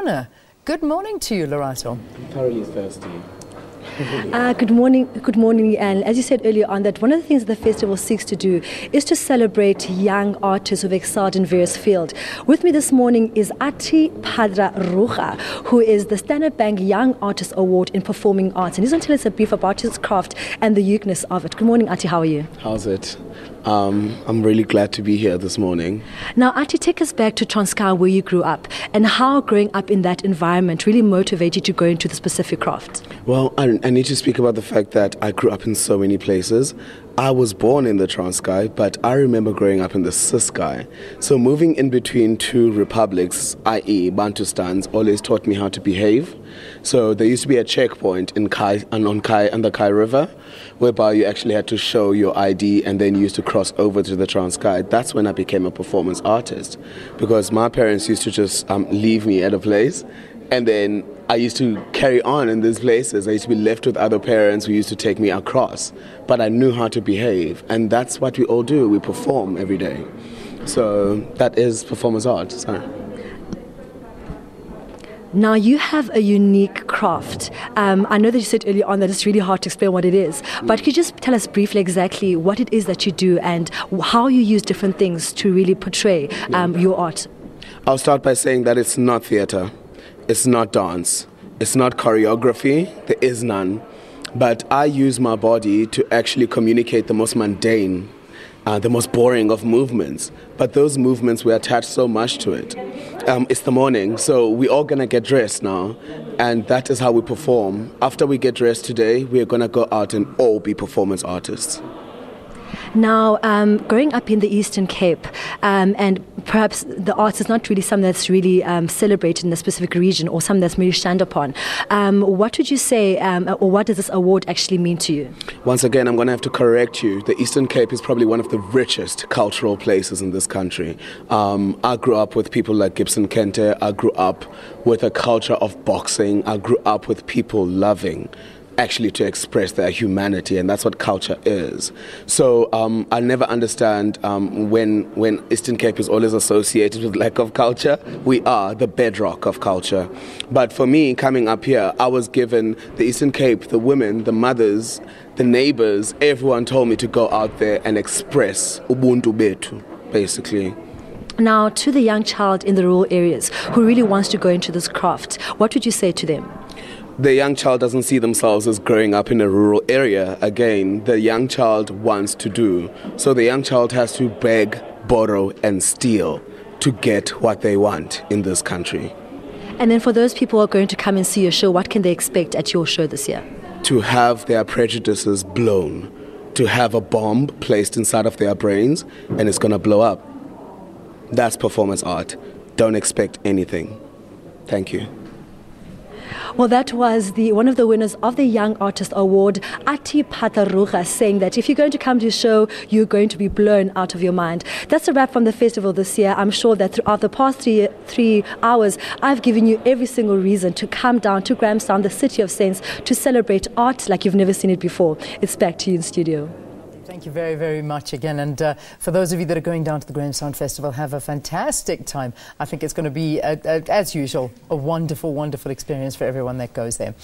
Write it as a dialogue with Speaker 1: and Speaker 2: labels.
Speaker 1: honour. Good morning to you, Lerato.
Speaker 2: I'm thoroughly thirsty.
Speaker 3: Good morning. And as you said earlier on, that one of the things the festival seeks to do is to celebrate young artists who've excelled in various fields. With me this morning is Ati Padra-Ruga, who is the Standard Bank Young Artist Award in Performing Arts. And he's going to tell us a brief about his craft and the uniqueness of it. Good morning, Ati. How are you?
Speaker 2: How's it? I'm really glad to be here this morning.
Speaker 3: Now, Ati, take us back to Transkei, where you grew up, and how growing up in that environment really motivated you to go into the specific craft.
Speaker 2: Well, I need to speak about the fact that I grew up in so many places. I was born in the Transkei, but I remember growing up in the Ciskei. So moving in between two republics, i.e. Bantustans, always taught me how to behave. So there used to be a checkpoint on the Kai River, whereby you actually had to show your ID and then you used to cross over to the Transkei. That's when I became a performance artist, because my parents used to just leave me at a place, and then I used to carry on in these places. I used to be left with other parents who used to take me across, but I knew how to behave, and that's what we all do. We perform every day. So that is performance art. Sorry.
Speaker 3: Now, you have a unique craft. I know that you said earlier on that it's really hard to explain what it is, but could you just tell us briefly exactly what it is that you do and how you use different things to really portray your art?
Speaker 2: I'll start by saying that it's not theatre, it's not dance, it's not choreography, there is none, but I use my body to actually communicate the most mundane, the most boring of movements, but those movements, we attach so much to it. It's the morning, so we're all going to get dressed now, and that is how we perform. After we get dressed today, we're going to go out and all be performance artists.
Speaker 3: Now, growing up in the Eastern Cape, and perhaps the arts is not really something that's really celebrated in a specific region or something that's really shunned upon. What would you say, or what does this award actually mean to you?
Speaker 2: Once again, I'm going to have to correct you. The Eastern Cape is probably one of the richest cultural places in this country. I grew up with people like Gibson Kente. I grew up with a culture of boxing. I grew up with people loving actually to express their humanity, and that's what culture is. So I never understand when Eastern Cape is always associated with lack of culture. We are the bedrock of culture. But for me, coming up here, I was given the Eastern Cape, the women, the mothers, the neighbors, everyone told me to go out there and express Ubuntu Betu, basically.
Speaker 3: Now, to the young child in the rural areas who really wants to go into this craft, what would you say to them?
Speaker 2: The young child doesn't see themselves as growing up in a rural area. Again, the young child wants to do. So the young child has to beg, borrow, and steal to get what they want in this country.
Speaker 3: And then for those people who are going to come and see your show, what can they expect at your show this year?
Speaker 2: To have their prejudices blown, to have a bomb placed inside of their brains, and it's going to blow up. That's performance art. Don't expect anything. Thank you.
Speaker 3: Well, that was one of the winners of the Young Artist Award, Ati Padra-Ruga, saying that if you're going to come to the show, you're going to be blown out of your mind. That's a wrap from the festival this year. I'm sure that throughout the past three hours, I've given you every single reason to come down to Grahamstown, the city of saints, to celebrate art like you've never seen it before. It's back to you in studio.
Speaker 1: Thank you very, very much again. And for those of you that are going down to the Grahamstown Festival, have a fantastic time. I think it's going to be, as usual, a wonderful, wonderful experience for everyone that goes there.